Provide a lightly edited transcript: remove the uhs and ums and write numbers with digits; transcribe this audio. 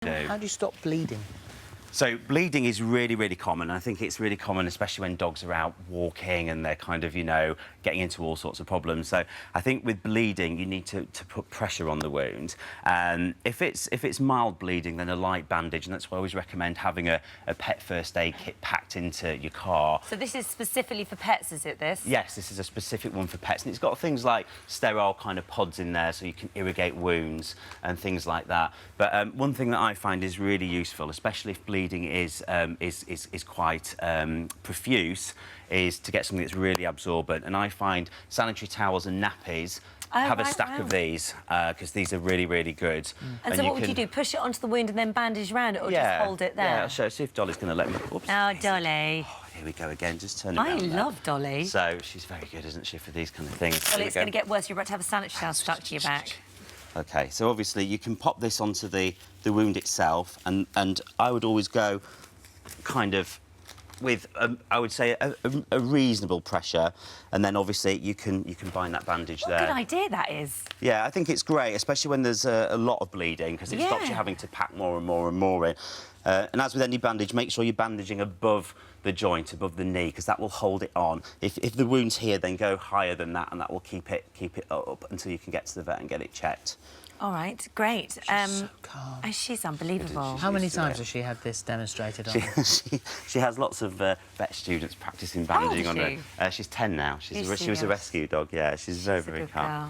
How do you stop bleeding? So bleeding is really, really common. I think it's really common, especially when dogs are out walking and they're kind of, you know, getting into all sorts of problems. So I think with bleeding, you need to put pressure on the wound. If it's mild bleeding, then a light bandage, and that's why I always recommend having a pet first aid kit packed into your car. So this is specifically for pets, is it, this? Yes, this is a specific one for pets, and it's got things like sterile kind of pods in there so you can irrigate wounds and things like that. But one thing that I find is really useful, especially if bleeding is quite profuse, is to get something that's really absorbent. And I find sanitary towels and nappies have a stack of these because these are really, really good. And so what would you do? Push it onto the wound and then bandage around it, or just hold it there? Yeah, so see if Dolly's going to let me... Oops. Oh, Dolly. Oh, here we go again. Just turn it I around love Dolly. So she's very good, isn't she, for these kind of things. Dolly, it's going to get worse. You're about to have a sanitary towel stuck to your back. OK, so obviously you can pop this onto the wound itself, and I would always go kind of with, I would say, a reasonable pressure, and then obviously you can bind that bandage there. What a good idea that is. Yeah, I think it's great, especially when there's a lot of bleeding, because it stops you having to pack more and more and more in. And as with any bandage, make sure you're bandaging above the joint, above the knee, because that will hold it on. If the wound's here, then go higher than that, and that will keep it up until you can get to the vet and get it checked. All right, great. She's so calm. She's unbelievable. How many times has she had this demonstrated on her? She has lots of vet students practising bandaging on her. She's 10 now. She was a rescue dog, yeah. She's very, very calm.